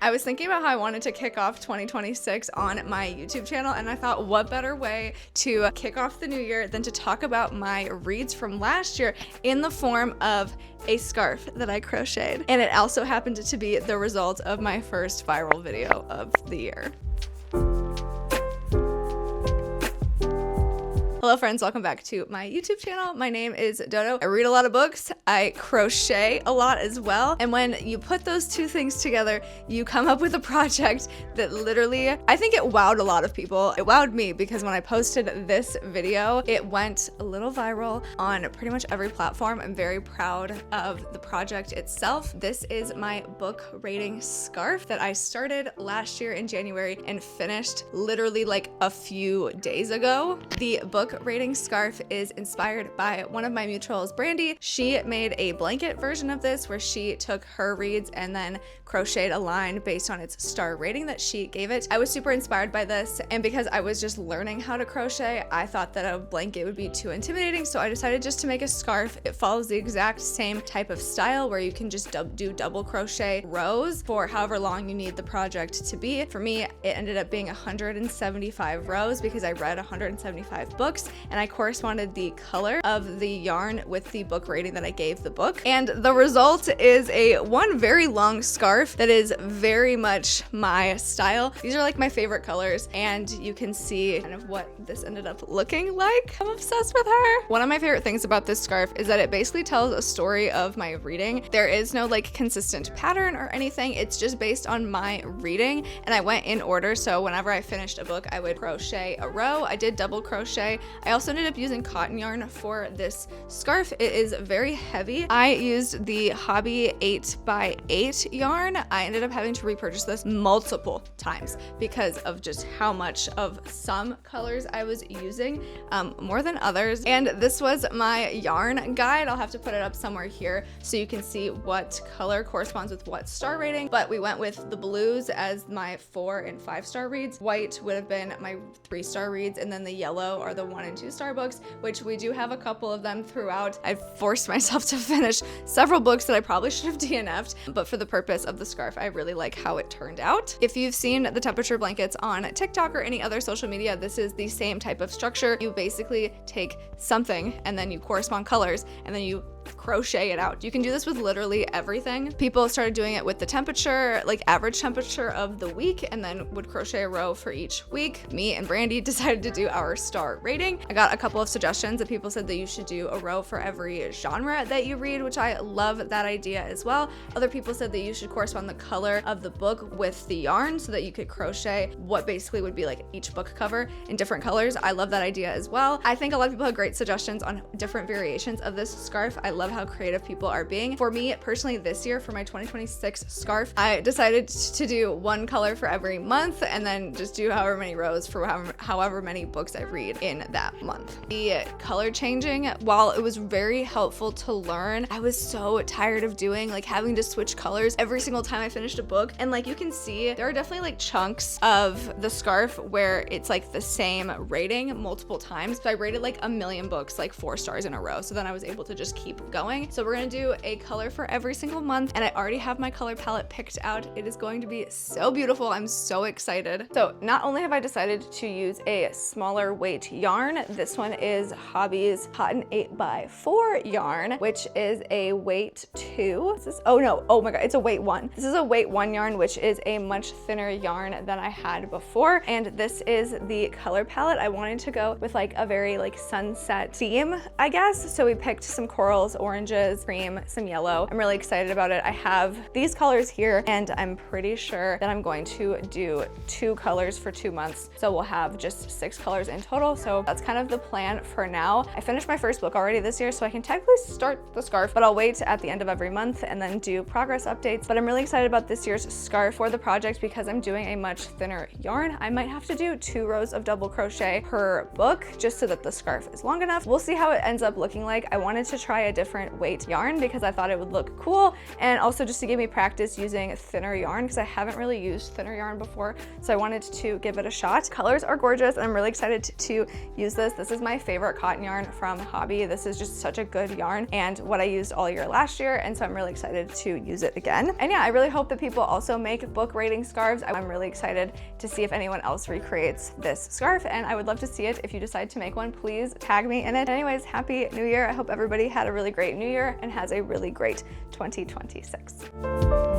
I was thinking about how I wanted to kick off 2026 on my YouTube channel, and I thought what better way to kick off the new year than to talk about my reads from last year in the form of a scarf that I crocheted. And it also happened to be the result of my first viral video of the year. Hello friends, welcome back to my YouTube channel. My name is Dodo. I read a lot of books. I crochet a lot as well. And when you put those two things together, you come up with a project that literally, I think it wowed a lot of people. It wowed me because when I posted this video, it went a little viral on pretty much every platform. I'm very proud of the project itself. This is my book rating scarf that I started last year in January and finished literally like a few days ago. The book rating scarf is inspired by one of my mutuals, Brandy. She made a blanket version of this where she took her reads and then crocheted a line based on its star rating that she gave it. I was super inspired by this, and because I was just learning how to crochet, I thought that a blanket would be too intimidating, so I decided just to make a scarf. It follows the exact same type of style where you can just do double crochet rows for however long you need the project to be. For me, it ended up being 175 rows because I read 175 books, and I corresponded the color of the yarn with the book rating that I gave the book. And the result is one very long scarf that is very much my style. These are like my favorite colors, and you can see kind of what this ended up looking like. I'm obsessed with her. One of my favorite things about this scarf is that it basically tells a story of my reading. There is no like consistent pattern or anything. It's just based on my reading, and I went in order. So whenever I finished a book, I would crochet a row. I did double crochet. I also ended up using cotton yarn for this scarf. It is very heavy. I used the Hobby 8x8 yarn. I ended up having to repurchase this multiple times because of just how much of some colors I was using, more than others. And this was my yarn guide. I'll have to put it up somewhere here so you can see what color corresponds with what star rating. But we went with the blues as my 4 and 5 star reads. White would have been my 3-star reads, and then the yellow are the 1 and 2-star books, which we do have a couple of them throughout. I forced myself to finish several books that I probably should have DNF'd, but for the purpose of the scarf, I really like how it turned out. If you've seen the temperature blankets on TikTok or any other social media, this is the same type of structure. You basically take something and then you correspond colors and then you crochet it out. You can do this with literally everything. People started doing it with the temperature, like average temperature of the week, and then would crochet a row for each week. Me and Brandy decided to do our star rating. I got a couple of suggestions that people said that you should do a row for every genre that you read, which I love that idea as well. Other people said that you should correspond the color of the book with the yarn so that you could crochet what basically would be like each book cover in different colors. I love that idea as well. I think a lot of people have great suggestions on different variations of this scarf. I love how creative people are being. For me personally, this year for my 2026 scarf, I decided to do one color for every month and then just do however many rows for however many books I read in that month. The color changing, while it was very helpful to learn, I was so tired of doing like having to switch colors every single time I finished a book. And like you can see, there are definitely like chunks of the scarf where it's like the same rating multiple times. So I rated like a million books like 4 stars in a row. So then I was able to just keep going. So we're gonna do a color for every single month, and I already have my color palette picked out. It is going to be so beautiful. I'm so excited. So not only have I decided to use a smaller weight yarn, this one is Hobby's Cotton 8x4 yarn, which is a weight 2. Oh my god, it's a weight 1. This is a weight 1 yarn, which is a much thinner yarn than I had before. And this is the color palette. I wanted to go with like a very like sunset theme, I guess. So we picked some corals, oranges, cream, some yellow. I'm really excited about it. I have these colors here, and I'm pretty sure that I'm going to do 2 colors for 2 months. So we'll have just 6 colors in total. So that's kind of the plan for now. I finished my first book already this year, so I can technically start the scarf, but I'll wait at the end of every month and then do progress updates. But I'm really excited about this year's scarf for the project because I'm doing a much thinner yarn. I might have to do 2 rows of double crochet per book just so that the scarf is long enough. We'll see how it ends up looking like. I wanted to try a different weight yarn because I thought it would look cool, and also just to give me practice using thinner yarn because I haven't really used thinner yarn before, so I wanted to give it a shot. Colors are gorgeous and I'm really excited to use this. This is my favorite cotton yarn from Hobby. This is just such a good yarn and what I used all year last year, and so I'm really excited to use it again. And yeah, I really hope that people also make book rating scarves. I'm really excited to see if anyone else recreates this scarf, and I would love to see it. If you decide to make one, please tag me in it. Anyways, Happy New Year. I hope everybody had a really great New Year and has a really great 2026.